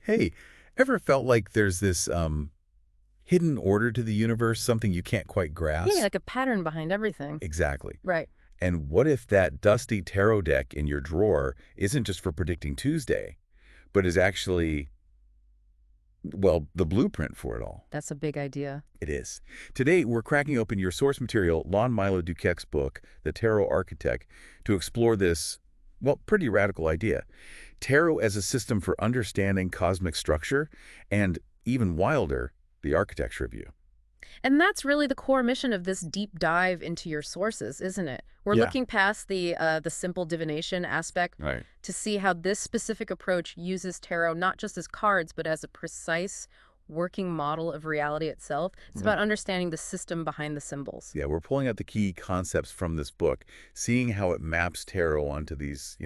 Hey, ever felt like there's this hidden order to the universe, something you can't quite Yeah, grasp? like a pattern behind everything. Exactly. Right. And what if that dusty tarot deck in your drawer isn't just for predicting Tuesday, but is actually, well, the blueprint for it all? That's a big idea. It is. Today, we're cracking open your source material, Lon Milo DuQuette's book, The Tarot Architect, to explore this, well, pretty radical idea. Tarot as a system for understanding cosmic structure, and even wilder, the architecture of you. And that's really the core mission of this deep dive into your sources, isn't it? We're Yeah. looking past the simple divination aspect Right. to see how this specific approach uses tarot not just as cards, but as a precise working model of reality itself. It's Mhm. about understanding the system behind the symbols. Yeah, we're pulling out the key concepts from this book, seeing how it maps tarot onto these,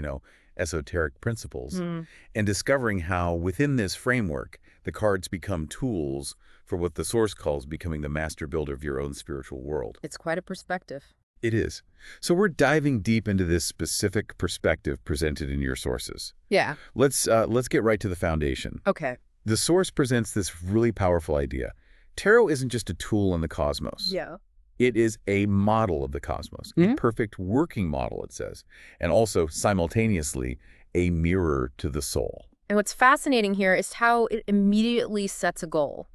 esoteric principles, Hmm. and discovering how, within this framework, the cards become tools for what the source calls becoming the master builder of your own spiritual world. It's quite a perspective. It is. So we're diving deep into this specific perspective presented in your sources. Yeah. Let's get right to the foundation. Okay. The source presents this really powerful idea. Tarot isn't just a tool in the cosmos. Yeah. It is a model of the cosmos, a perfect working model, it says, and also, simultaneously, a mirror to the soul. And what's fascinating here is how it immediately sets a goal,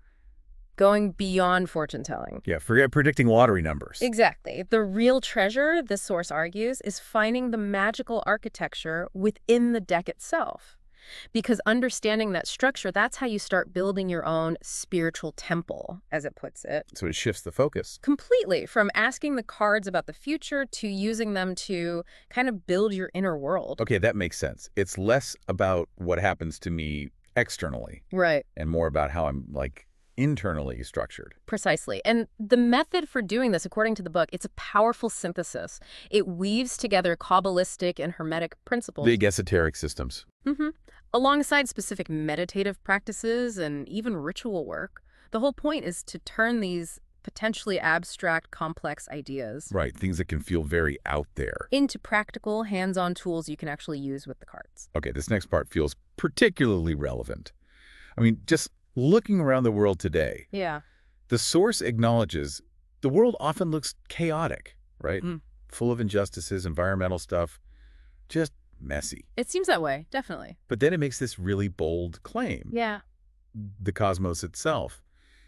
going beyond fortune telling. Yeah, forget predicting lottery numbers. Exactly. The real treasure, this source argues, is finding the magical architecture within the deck itself. Because understanding that structure, that's how you start building your own spiritual temple, as it puts it. So it shifts the focus. Completely, from asking the cards about the future to using them to kind of build your inner world. Okay, that makes sense. It's less about what happens to me externally Right. and more about how I'm, internally structured. Precisely. And the method for doing this, according to the book, it's a powerful synthesis. It weaves together Qabalistic and Hermetic principles. Big esoteric systems. Mhm. Alongside specific meditative practices and even ritual work. The whole point is to turn these potentially abstract, complex ideas Right, things that can feel very out there. into practical, hands-on tools you can actually use with the cards. Okay, this next part feels particularly relevant. I mean, just looking around the world today, Yeah. the source acknowledges the world often looks chaotic, right? Mm. Full of injustices, environmental stuff, just messy. It seems that way, definitely. But then it makes this really bold claim. Yeah. The cosmos itself,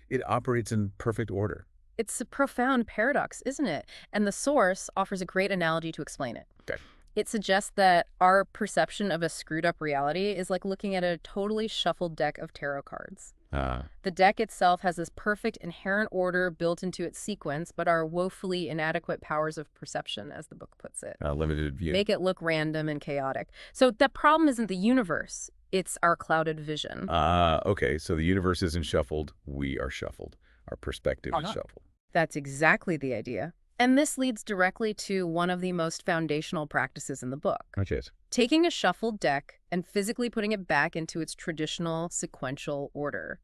it operates in perfect order. It's a profound paradox, isn't it? And the source offers a great analogy to explain it. Okay. It suggests that our perception of a screwed-up reality is like looking at a totally shuffled deck of tarot cards. The deck itself has this perfect inherent order built into its sequence, but our woefully inadequate powers of perception, as the book puts it, Limited view. make it look random and chaotic. So the problem isn't the universe, it's our clouded vision. Okay, so the universe isn't shuffled, we are shuffled. Our perspective is shuffled. That's exactly the idea. And this leads directly to one of the most foundational practices in the book. Which is? Taking a shuffled deck and physically putting it back into its traditional sequential order.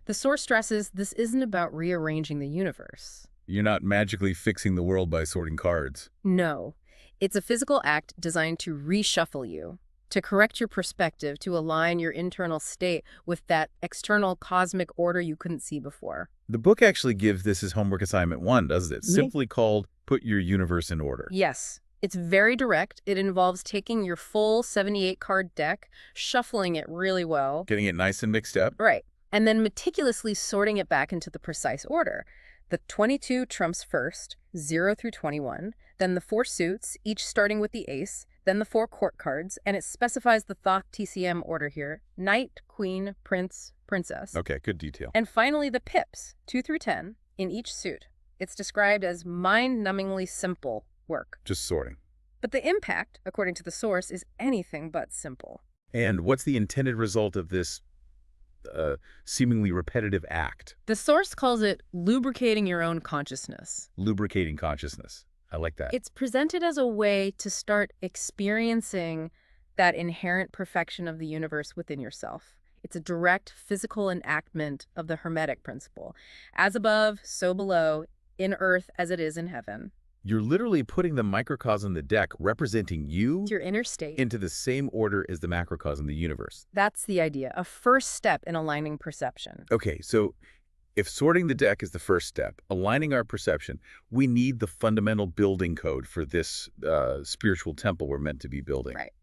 The source stresses this isn't about rearranging the universe. You're not magically fixing the world by sorting cards. No, it's a physical act designed to reshuffle you, to correct your perspective, to align your internal state with that external cosmic order you couldn't see before. The book actually gives this as homework assignment 1, doesn't it? Yeah. Simply called Put Your Universe in Order. Yes. It's very direct. It involves taking your full 78-card deck, shuffling it really well. Getting it nice and mixed up. Right. And then meticulously sorting it back into the precise order. The 22 trumps first, 0 through 21, then the 4 suits, each starting with the ace, then the 4 court cards, and it specifies the Thoth TCM order here: Knight, Queen, Prince, Princess. Okay, good detail. And finally the pips, 2 through 10, in each suit. It's described as mind-numbingly simple work. Just sorting. But the impact, according to the source, is anything but simple. And what's the intended result of this seemingly repetitive act? The source calls it lubricating your own consciousness. Lubricating consciousness. I like that. It's presented as a way to start experiencing that inherent perfection of the universe within yourself. It's a direct physical enactment of the Hermetic principle. As above, so below, in earth as it is in heaven. You're literally putting the microcosm, the deck, representing you It's your inner state. into the same order as the macrocosm, the universe. That's the idea, a first step in aligning perception. Okay, so if sorting the deck is the first step, aligning our perception, we need the fundamental building code for this spiritual temple we're meant to be building. Right.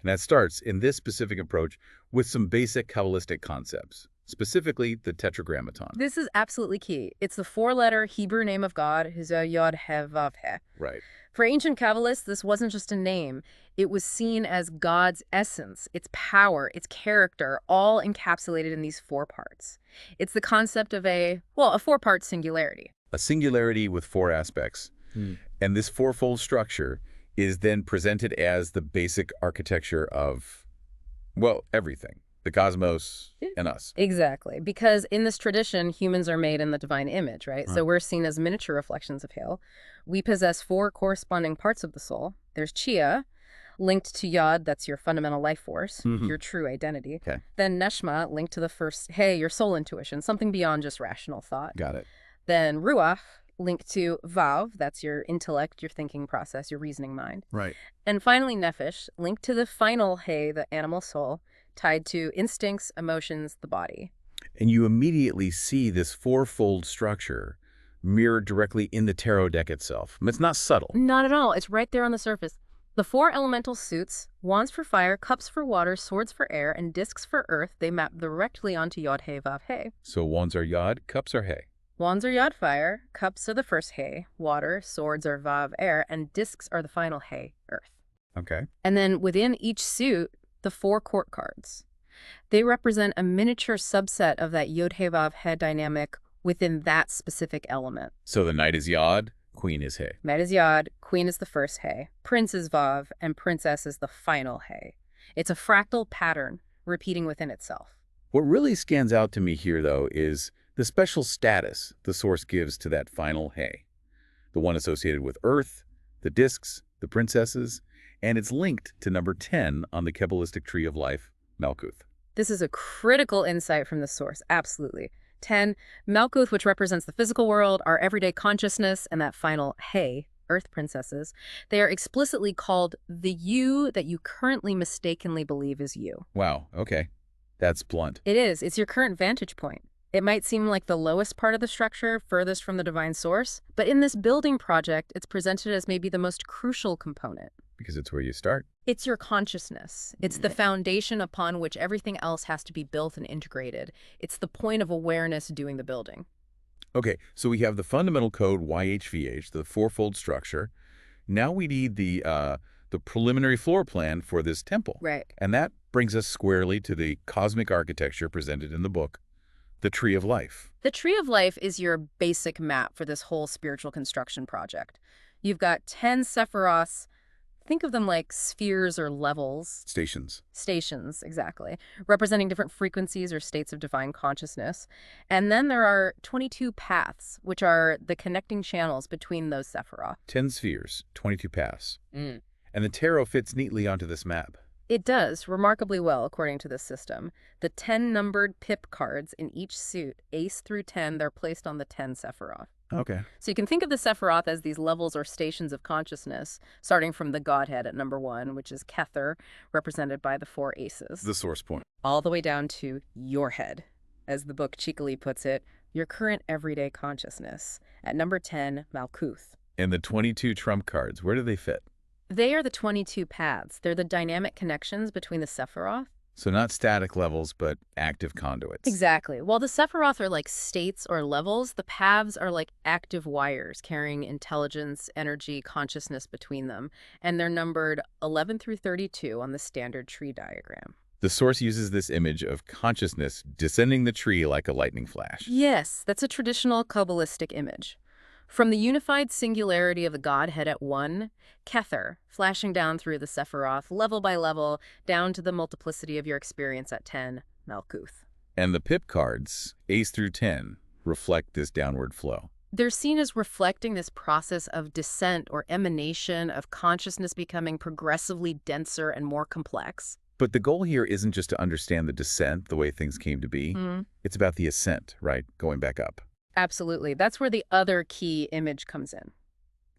And that starts, in this specific approach, with some basic Kabbalistic concepts, specifically the Tetragrammaton. This is absolutely key. It's the four-letter Hebrew name of God, Yod He Vav He. Right. For ancient Kabbalists, this wasn't just a name. It was seen as God's essence, its power, its character, all encapsulated in these four parts. It's the concept of a four-part singularity. A singularity with four aspects. And this fourfold structure is then presented as the basic architecture of, well, everything. The cosmos and us. Exactly. Because in this tradition, humans are made in the divine image, right? So we're seen as miniature reflections of Hail. We possess four corresponding parts of the soul. There's Chia, linked to Yod, that's your fundamental life force, your true identity. Okay. Then Neshma, linked to the first Hey, your soul intuition, something beyond just rational thought. Got it. Then Ruach, linked to Vav, that's your intellect, your thinking process, your reasoning mind. Right. And finally Nefesh, linked to the final Hey, the animal soul, tied to instincts, emotions, the body. And you immediately see this fourfold structure mirrored directly in the tarot deck itself. It's not subtle. Not at all. It's right there on the surface. The four elemental suits, wands for fire, cups for water, swords for air, and discs for earth, they map directly onto Yod He Vav He. So wands are Yod, cups are He. Wands are Yod fire, cups are the first He, water, swords are Vav air, and discs are the final He, earth. Okay. And then within each suit, the four court cards. They represent a miniature subset of that Yod He Vav He dynamic within that specific element. So the knight is Yod, queen is He. Knight is Yod, queen is the first He, prince is Vav, and princess is the final He. It's a fractal pattern repeating within itself. What really stands out to me here, though, is the special status the source gives to that final He. The one associated with Earth, the discs, the princesses, and it's linked to number 10 on the Qabalistic tree of life, Malkuth. This is a critical insight from the source, absolutely. 10, Malkuth, which represents the physical world, our everyday consciousness, and that final He, Earth princesses, they are explicitly called the you that you currently mistakenly believe is you. Wow, okay. That's blunt. It is. It's your current vantage point. It might seem like the lowest part of the structure, furthest from the divine source, but in this building project, it's presented as maybe the most crucial component. Because it's where you start. It's your consciousness. It's the foundation upon which everything else has to be built and integrated. It's the point of awareness doing the building. Okay, so we have the fundamental code YHVH, the fourfold structure. Now we need the preliminary floor plan for this temple. Right. And that brings us squarely to the cosmic architecture presented in the book, the Tree of Life. The Tree of Life is your basic map for this whole spiritual construction project. You've got 10 Sephiroths. Think of them like spheres or levels. Stations. Stations, exactly, representing different frequencies or states of divine consciousness. And then there are 22 paths, which are the connecting channels between those Sephiroth. 10 spheres, 22 paths. And the tarot fits neatly onto this map. It does, remarkably well, according to this system. The 10 numbered pip cards in each suit, ace through 10, they're placed on the 10 Sephiroth. Okay. So you can think of the Sephiroth as these levels or stations of consciousness, starting from the Godhead at number 1, which is Kether, represented by the 4 aces. The source point. All the way down to your head, as the book cheekily puts it, your current everyday consciousness, at number 10, Malkuth. And the 22 trump cards, where do they fit? They are the 22 paths. They're the dynamic connections between the Sephiroth. So not static levels, but active conduits. Exactly. While the Sephiroth are like states or levels, the paths are like active wires carrying intelligence, energy, consciousness between them. And they're numbered 11 through 32 on the standard tree diagram. The source uses this image of consciousness descending the tree like a lightning flash. Yes, that's a traditional Qabalistic image. From the unified singularity of the Godhead at 1, Kether, flashing down through the Sephiroth, level by level, down to the multiplicity of your experience at 10, Malkuth. And the pip cards, ace through 10, reflect this downward flow. They're seen as reflecting this process of descent or emanation of consciousness becoming progressively denser and more complex. But the goal here isn't just to understand the descent, the way things came to be. It's about the ascent, right? Going back up. Absolutely. That's where the other key image comes in.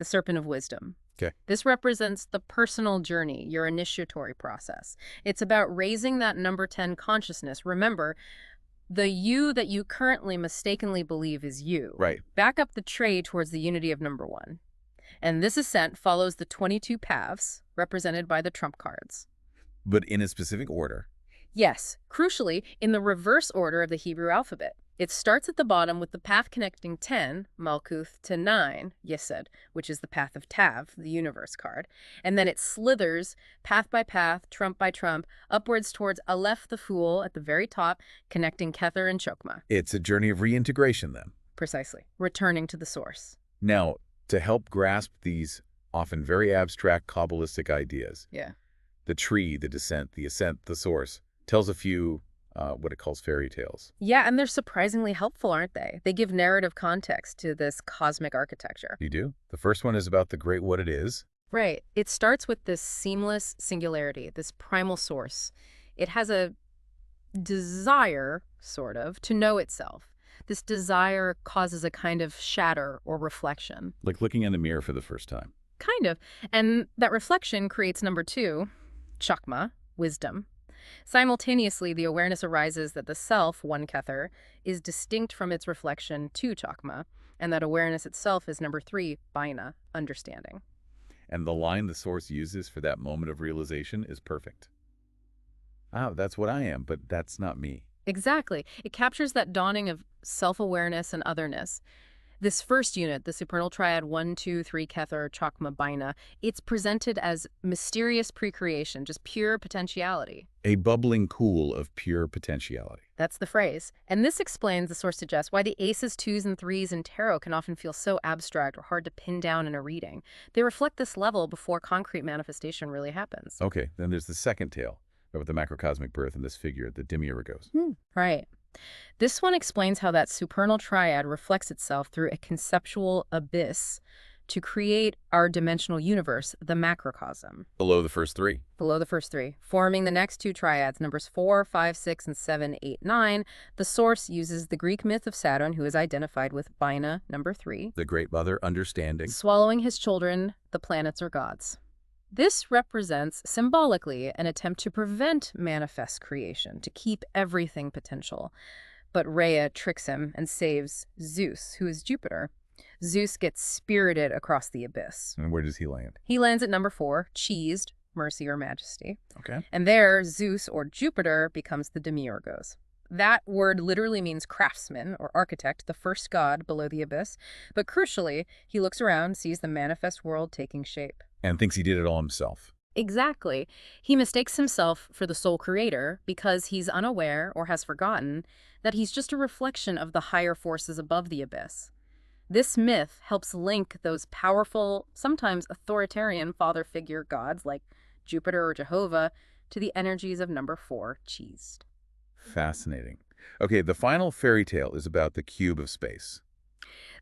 the serpent of wisdom. Okay. This represents the personal journey, your initiatory process. It's about raising that number 10 consciousness. Remember, the you that you currently mistakenly believe is you. Right. Back up the tray towards the unity of number 1. And this ascent follows the 22 paths represented by the trump cards. But in a specific order. Yes, crucially, in the reverse order of the Hebrew alphabet. It starts at the bottom with the path connecting 10, Malkuth, to 9, Yesod, which is the path of Tav, the universe card. And then it slithers, path by path, trump by trump, upwards towards Aleph the Fool at the very top, connecting Kether and Chokmah. It's a journey of reintegration then. Precisely. Returning to the source. Now, to help grasp these often very abstract Kabbalistic ideas, Yeah. the tree, the descent, the ascent, the source, tells a few what it calls fairy tales. Yeah, and they're surprisingly helpful, aren't they? They give narrative context to this cosmic architecture. You do? The first one is about the great what it is. Right. It starts with this seamless singularity, this primal source. It has a desire, sort of, to know itself. This desire causes a kind of shatter or reflection. Like looking in the mirror for the first time. Kind of. And that reflection creates number 2, Chokmah, wisdom. Simultaneously, the awareness arises that the self, one Kether, is distinct from its reflection, 2 Chokmah, and that awareness itself is number 3, Bina, understanding. And the line the source uses for that moment of realization is perfect. That's what I am, but that's not me. Exactly. It captures that dawning of self-awareness and otherness. This first unit, the supernal triad 1, 2, 3, Kether, Chokmah, Bina, it's presented as mysterious pre-creation, just pure potentiality. A bubbling pool of pure potentiality. That's the phrase. And this explains, the source suggests, why the aces, 2s, and 3s in tarot can often feel so abstract or hard to pin down in a reading. They reflect this level before concrete manifestation really happens. Okay, then there's the second tale about the macrocosmic birth and this figure, the demiurgos. Right. This one explains how that supernal triad reflects itself through a conceptual abyss to create our dimensional universe, the macrocosm. Below the first 3. Below the first 3, forming the next 2 triads, numbers 4, 5, 6, and 7, 8, 9. The source uses the Greek myth of Saturn, who is identified with Bina, number 3. The Great Mother, understanding. Swallowing his children, the planets or gods. This represents, symbolically, an attempt to prevent manifest creation, to keep everything potential. But Rhea tricks him and saves Zeus, who is Jupiter. Zeus gets spirited across the abyss. And where does he land? He lands at number 4, cheesed, mercy or majesty. Okay. And there, Zeus, or Jupiter, becomes the demiurgos. That word literally means craftsman or architect, the first god below the abyss. But crucially, he looks around, sees the manifest world taking shape. And thinks he did it all himself. Exactly. He mistakes himself for the sole creator because he's unaware or has forgotten that he's just a reflection of the higher forces above the abyss. This myth helps link those powerful, sometimes authoritarian father figure gods like Jupiter or Jehovah to the energies of number 4, cheesed. Fascinating. Okay, the final fairy tale is about the cube of space.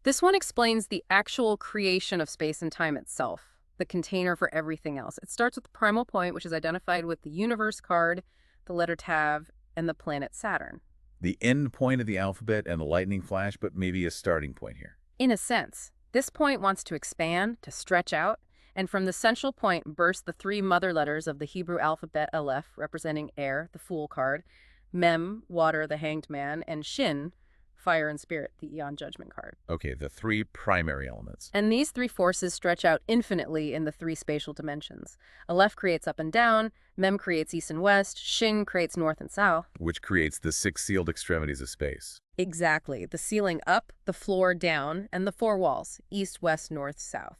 This one explains the actual creation of space and time itself, the container for everything else. It starts with the primal point, which is identified with the universe card, the letter Tav, and the planet Saturn. The end point of the alphabet and the lightning flash, but maybe a starting point here. In a sense, this point wants to expand, to stretch out, and from the central point burst the 3 mother letters of the Hebrew alphabet Aleph, representing air, the Fool card, Mem, water, the Hanged Man, and Shin, fire and spirit, the Eon Judgment card. Okay, the 3 primary elements. And these 3 forces stretch out infinitely in the 3 spatial dimensions. Aleph creates up and down, Mem creates east and west, Shin creates north and south. Which creates the 6 sealed extremities of space. Exactly. The ceiling up, the floor down, and the 4 walls, east, west, north, south.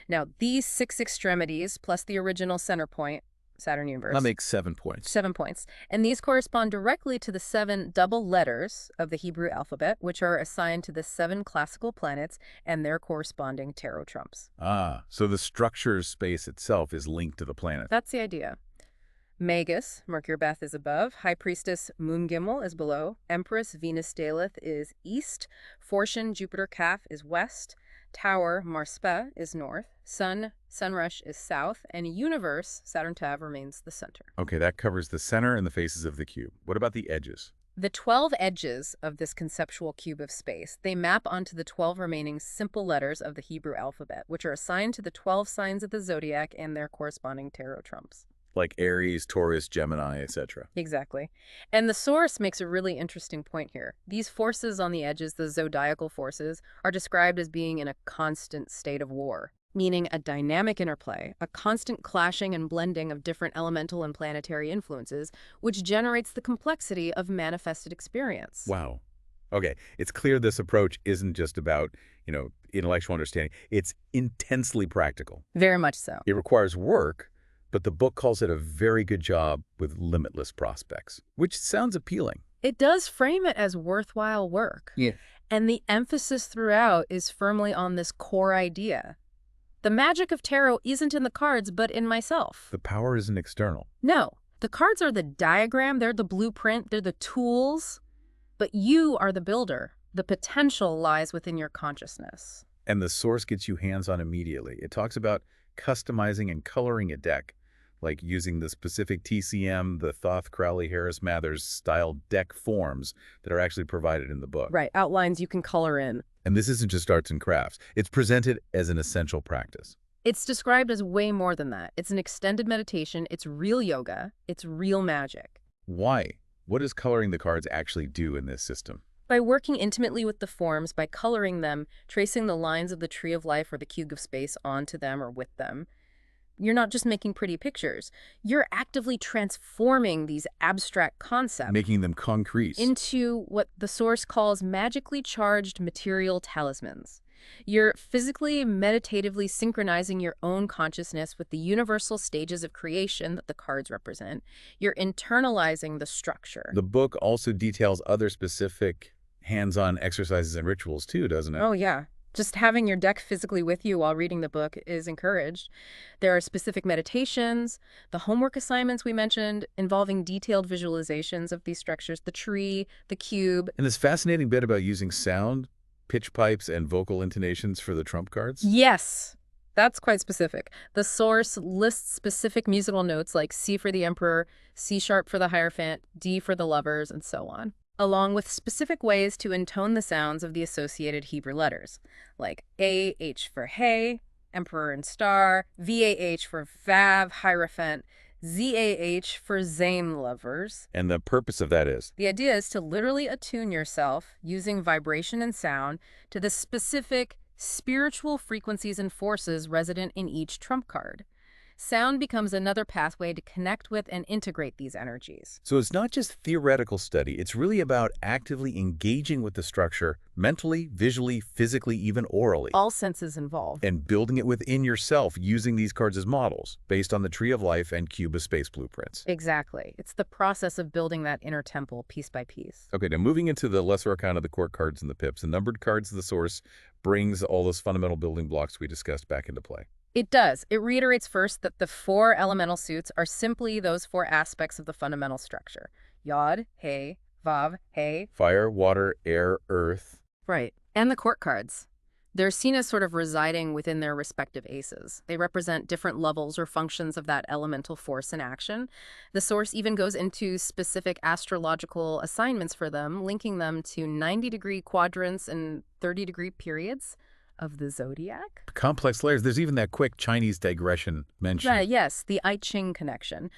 Now, these 6 extremities, plus the original center point, Saturn universe. That makes 7 points. 7 points. And these correspond directly to the 7 double letters of the Hebrew alphabet, which are assigned to the 7 classical planets and their corresponding tarot trumps. So the structure of space itself is linked to the planet. That's the idea. Magus, Mercury Beth, is above. High Priestess Moon Gimel is below. Empress Venus Daleth is east. Fortune Jupiter Kaf is west. Tower Marspa is north. Sun Sunrush is south. And Universe Saturn Tav remains the center. Okay, that covers the center and the faces of the cube. What about the edges? The 12 edges of this conceptual cube of space, they map onto the 12 remaining simple letters of the Hebrew alphabet, which are assigned to the 12 signs of the zodiac and their corresponding tarot trumps. Like Aries, Taurus, Gemini, etc. Exactly. And the source makes a really interesting point here. These forces on the edges, the zodiacal forces, are described as being in a constant state of war, meaning a dynamic interplay, a constant clashing and blending of different elemental and planetary influences, which generates the complexity of manifested experience. Wow. Okay, it's clear this approach isn't just about, intellectual understanding. It's intensely practical. Very much so. It requires work, but the book calls it a very good job with limitless prospects, which sounds appealing. It does frame it as worthwhile work. Yeah. And the emphasis throughout is firmly on this core idea. The magic of tarot isn't in the cards, but in myself. The power isn't external. No, the cards are the diagram, they're the blueprint, they're the tools, but you are the builder. The potential lies within your consciousness. And the source gets you hands-on immediately. It talks about customizing and coloring a deck, like using the specific TCM, the Thoth, Crowley, Harris, Mathers style deck forms that are actually provided in the book. Right, outlines you can color in. And this isn't just arts and crafts. It's presented as an essential practice. It's described as way more than that. It's an extended meditation, it's real yoga, it's real magic. Why? What does coloring the cards actually do in this system? By working intimately with the forms, by coloring them, tracing the lines of the tree of life or the cube of space onto them or with them, you're not just making pretty pictures. You're actively transforming these abstract concepts. Making them concrete. Into what the source calls magically charged material talismans. You're physically, meditatively synchronizing your own consciousness with the universal stages of creation that the cards represent. You're internalizing the structure. The book also details other specific hands-on exercises and rituals too, doesn't it? Oh, yeah. Just having your deck physically with you while reading the book is encouraged. There are specific meditations, the homework assignments we mentioned, involving detailed visualizations of these structures, the tree, the cube. And this fascinating bit about using sound, pitch pipes, and vocal intonations for the trump cards? Yes, that's quite specific. The source lists specific musical notes like C for the Emperor, C sharp for the Hierophant, D for the Lovers, and so on, along with specific ways to intone the sounds of the associated Hebrew letters, like A-H for Hey, Emperor and Star, V-A-H for Vav, Hierophant, Z-A-H for Zane, Lovers. And the purpose of that is? The idea is to literally attune yourself, using vibration and sound, to the specific spiritual frequencies and forces resident in each trump card. Sound becomes another pathway to connect with and integrate these energies. So it's not just theoretical study. It's really about actively engaging with the structure mentally, visually, physically, even orally. All senses involved. And building it within yourself using these cards as models based on the Tree of Life and Cube of Space blueprints. Exactly. It's the process of building that inner temple piece by piece. Okay, now moving into the lesser arcana, the court cards and the pips, the numbered cards of the source brings all those fundamental building blocks we discussed back into play. It does. It reiterates first that the 4 elemental suits are simply those 4 aspects of the fundamental structure. Yod, He, Vav, He. Fire, water, air, earth. Right. And the court cards. They're seen as sort of residing within their respective aces. They represent different levels or functions of that elemental force in action. The source even goes into specific astrological assignments for them, linking them to 90-degree quadrants and 30-degree periods of the zodiac. Complex layers. There's even that quick Chinese digression mentioned. Yes, the I Ching connection.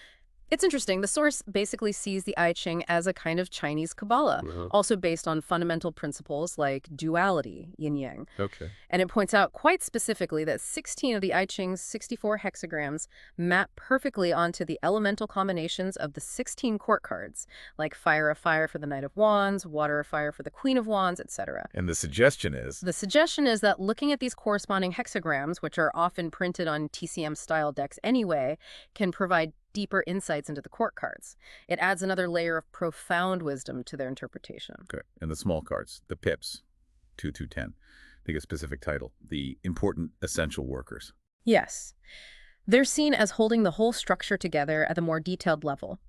It's interesting. The source basically sees the I Ching as a kind of Chinese Qabbalah, also based on fundamental principles like duality, yin-yang. Okay. And it points out quite specifically that 16 of the I Ching's 64 hexagrams map perfectly onto the elemental combinations of the 16 court cards, like fire of fire for the Knight of Wands, water of fire for the Queen of Wands, etc. And the suggestion is? The suggestion is that looking at these corresponding hexagrams, which are often printed on TCM-style decks anyway, can provide deeper insights into the court cards. It adds another layer of profound wisdom to their interpretation. Okay. And the small cards, the pips, 2 through 10. They get a specific title, the important essential workers. Yes. They're seen as holding the whole structure together at a more detailed level.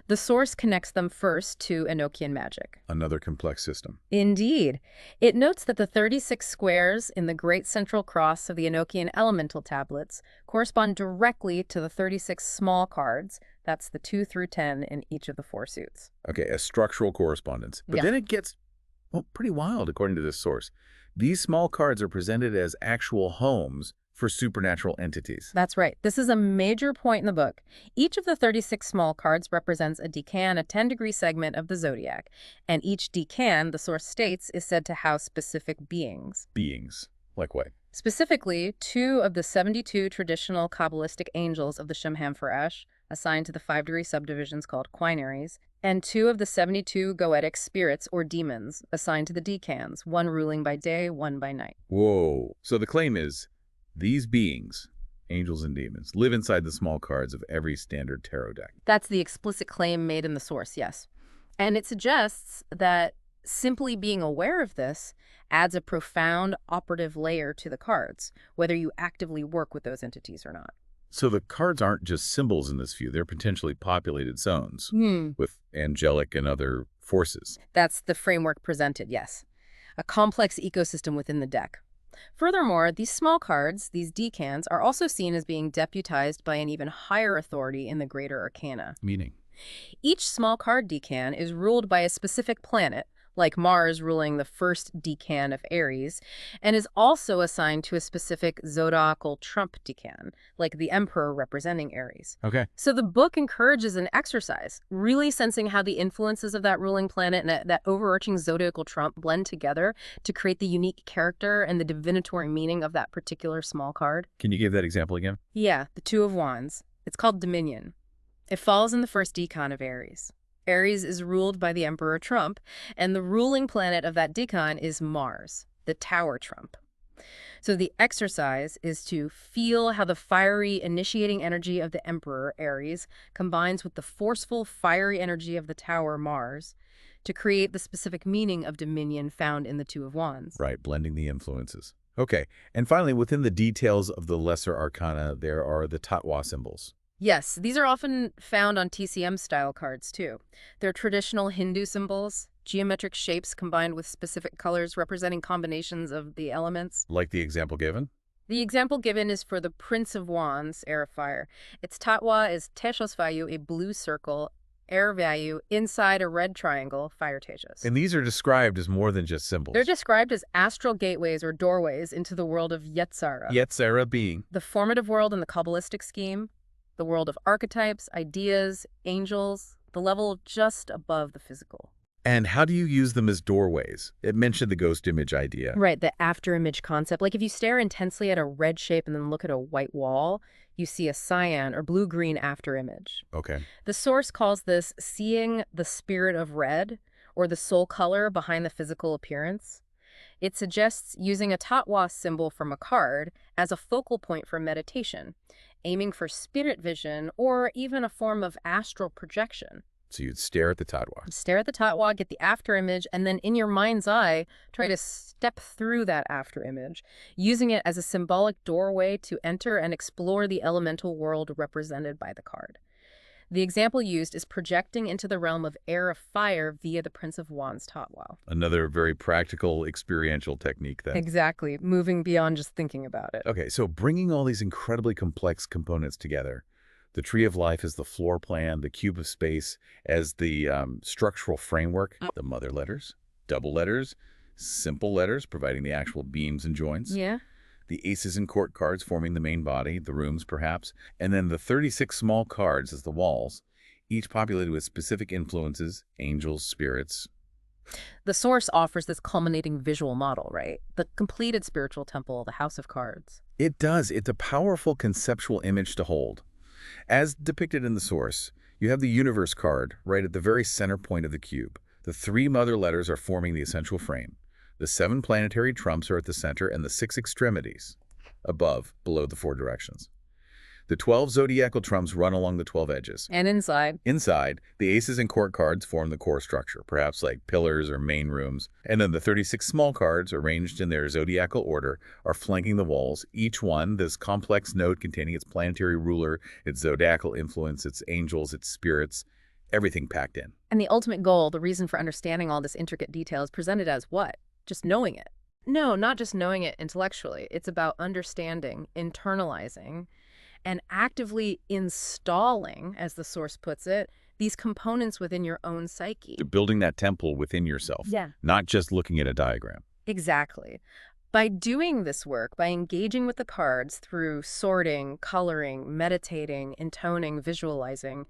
The source connects them first to Enochian magic. Another complex system. Indeed. It notes that the 36 squares in the Great Central Cross of the Enochian elemental tablets correspond directly to the 36 small cards. That's the 2 through 10 in each of the 4 suits. Okay, a structural correspondence. But then it gets, well, pretty wild according to this source. These small cards are presented as actual homes for supernatural entities. That's right. This is a major point in the book. Each of the 36 small cards represents a decan, a 10-degree segment of the zodiac. And each decan, the source states, is said to house specific beings. Beings? Like what? Specifically, 2 of the 72 traditional Qabalistic angels of the Shemhamphorash, assigned to the 5-degree subdivisions called quinaries, and 2 of the 72 goetic spirits or demons, assigned to the decans, one ruling by day, one by night. Whoa. So the claim is, these beings, angels and demons, live inside the small cards of every standard tarot deck. That's the explicit claim made in the source, yes. And it suggests that simply being aware of this adds a profound operative layer to the cards, whether you actively work with those entities or not. So the cards aren't just symbols in this view, they're potentially populated zones with angelic and other forces. That's the framework presented, yes. A complex ecosystem within the deck. Furthermore, these small cards, these decans, are also seen as being deputized by an even higher authority in the greater arcana. Meaning? Each small card decan is ruled by a specific planet, like Mars ruling the first decan of Aries, and is also assigned to a specific zodiacal trump decan, like the Emperor representing Aries. Okay. So the book encourages an exercise, really sensing how the influences of that ruling planet and that overarching zodiacal trump blend together to create the unique character and the divinatory meaning of that particular small card. Can you give that example again? Yeah, the 2 of Wands. It's called Dominion. It falls in the first decan of Aries. Aries is ruled by the Emperor Trump, and the ruling planet of that decan is Mars, the Tower Trump. So the exercise is to feel how the fiery initiating energy of the Emperor Aries combines with the forceful fiery energy of the Tower Mars to create the specific meaning of dominion found in the 2 of Wands. Right, blending the influences. Okay, and finally, within the details of the lesser arcana, there are the Tatwa symbols. Yes, these are often found on TCM-style cards, too. They're traditional Hindu symbols, geometric shapes combined with specific colors representing combinations of the elements. Like the example given? The example given is for the Prince of Wands, Air of Fire. Its Tatwa is Tejas Vayu, a blue circle, Air Vayu, inside a red triangle, Fire Tejas. And these are described as more than just symbols. They're described as astral gateways or doorways into the world of Yetzirah. Yetzirah being? The formative world in the Kabbalistic scheme, the world of archetypes, ideas, angels, the level just above the physical. And how do you use them as doorways? It mentioned the ghost image idea. Right, the after-image concept. Like if you stare intensely at a red shape and then look at a white wall, you see a cyan or blue-green after-image. Okay. The source calls this seeing the spirit of red, or the soul color behind the physical appearance. It suggests using a Tatwa symbol from a card as a focal point for meditation, aiming for spirit vision or even a form of astral projection. So you'd stare at the Tatwa. Stare at the Tatwa, get the after image, and then in your mind's eye, try to step through that after image, using it as a symbolic doorway to enter and explore the elemental world represented by the card. The example used is projecting into the realm of air of fire via the Prince of Wands Tatwa. Another very practical, experiential technique then. Exactly, moving beyond just thinking about it. Okay, so bringing all these incredibly complex components together, the tree of life as the floor plan, the cube of space as the structural framework, the mother letters, double letters, simple letters providing the actual beams and joints. Yeah. The aces and court cards forming the main body, the rooms perhaps, and then the 36 small cards as the walls, each populated with specific influences, angels, spirits. The source offers this culminating visual model, right? The completed spiritual temple, the House of Cards. It does. It's a powerful conceptual image to hold. As depicted in the source, you have the universe card right at the very center point of the cube. The 3 mother letters are forming the essential frame. The 7 planetary trumps are at the center and the 6 extremities above, below the 4 directions. The 12 zodiacal trumps run along the 12 edges. And inside. Inside, the aces and court cards form the core structure, perhaps like pillars or main rooms. And then the 36 small cards, arranged in their zodiacal order, are flanking the walls, each one this complex node containing its planetary ruler, its zodiacal influence, its angels, its spirits, Everything packed in. And the ultimate goal, the reason for understanding all this intricate detail, is presented as what? Just knowing it. No, not just knowing it intellectually. It's about understanding, internalizing, and actively installing, as the source puts it, these components within your own psyche. You're building that temple within yourself, Yeah. not just looking at a diagram. Exactly. By doing this work, by engaging with the cards through sorting, coloring, meditating, intoning, visualizing,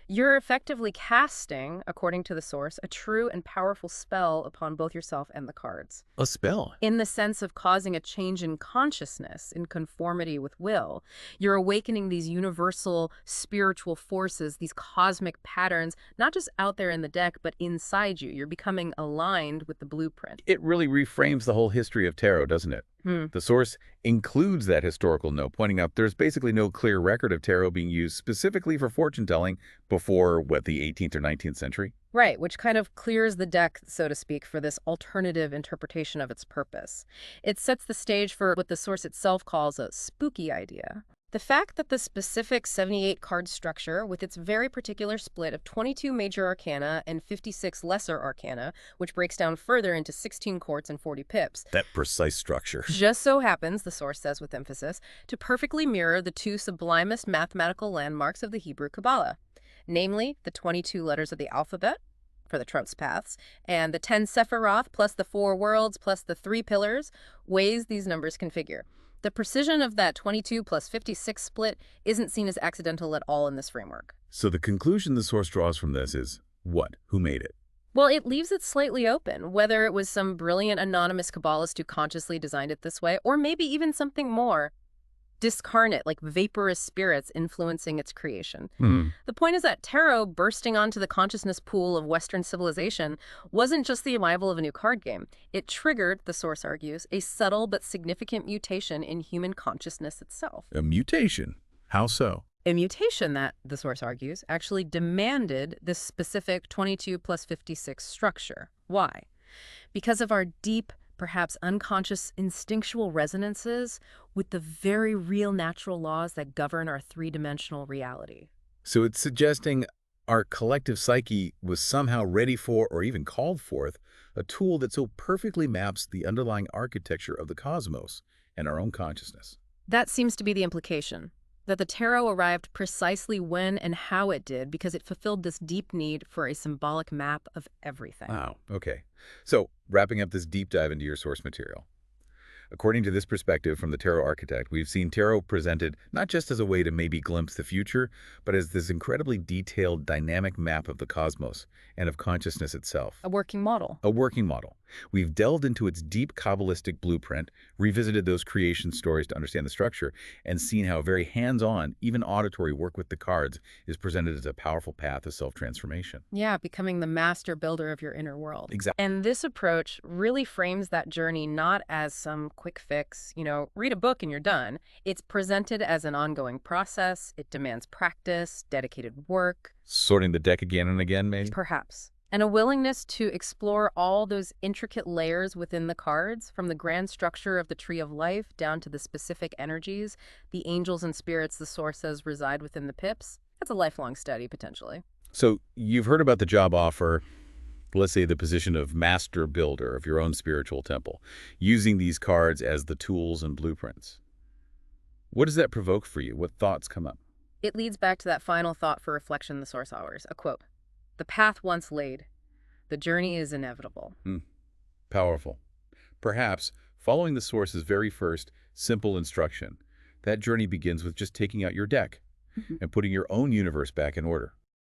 you're effectively casting, according to the source, a true and powerful spell upon both yourself and the cards. A spell. In the sense of causing a change in consciousness, in conformity with will. You're awakening these universal spiritual forces, these cosmic patterns, not just out there in the deck, but inside you. You're becoming aligned with the blueprint. It really reframes the whole history of tarot, doesn't it? The source includes that historical note, pointing out there's basically no clear record of tarot being used specifically for fortune-telling before, what, the 18th or 19th century? Right, which kind of clears the deck, so to speak, for this alternative interpretation of its purpose. It sets the stage for what the source itself calls a spooky idea. The fact that the specific 78-card structure, with its very particular split of 22 major arcana and 56 lesser arcana, which breaks down further into 16 quarts and 40 pips. That precise structure. Just so happens, the source says with emphasis, to perfectly mirror the two sublimest mathematical landmarks of the Hebrew Qabbalah, namely the 22 letters of the alphabet, for the Trump's paths, and the 10 Sephiroth plus the 4 worlds plus the 3 pillars, ways these numbers configure. The precision of that 22 plus 56 split isn't seen as accidental at all in this framework. So the conclusion the source draws from this is, what? Who made it? Well, it leaves it slightly open, whether it was some brilliant anonymous Kabbalist who consciously designed it this way, or maybe even something more discarnate, like vaporous spirits influencing its creation. The point is that tarot bursting onto the consciousness pool of Western civilization wasn't just the arrival of a new card game. It triggered, the source argues, a subtle but significant mutation in human consciousness itself. A mutation? How so? A mutation that, the source argues, actually demanded this specific 22 plus 56 structure. Why? Because of our deep, perhaps unconscious instinctual resonances with the very real natural laws that govern our three-dimensional reality. So it's suggesting our collective psyche was somehow ready for, or even called forth, a tool that so perfectly maps the underlying architecture of the cosmos and our own consciousness. That seems to be the implication, that the tarot arrived precisely when and how it did because it fulfilled this deep need for a symbolic map of everything. Wow, okay. So, wrapping up this deep dive into your source material. According to this perspective from the tarot architect, we've seen tarot presented not just as a way to maybe glimpse the future, but as this incredibly detailed, dynamic map of the cosmos and of consciousness itself. A working model. A working model. We've delved into its deep Kabbalistic blueprint, revisited those creation stories to understand the structure, and seen how very hands-on, even auditory work with the cards is presented as a powerful path of self-transformation. Yeah, becoming the master builder of your inner world. Exactly. And this approach really frames that journey not as some quick fix, read a book and you're done. It's presented as an ongoing process. It demands practice, dedicated work. Sorting the deck again and again, maybe? Perhaps. And a willingness to explore all those intricate layers within the cards, from the grand structure of the Tree of Life down to the specific energies, the angels and spirits the source says reside within the pips. That's a lifelong study, potentially. So you've heard about the job offer, let's say the position of master builder of your own spiritual temple, using these cards as the tools and blueprints. What does that provoke for you? What thoughts come up? It leads back to that final thought for reflection the source offers, a quote. The path once laid, the journey is inevitable. Powerful. Perhaps following the source's very first simple instruction, that journey begins with just taking out your deck and putting your own universe back in order.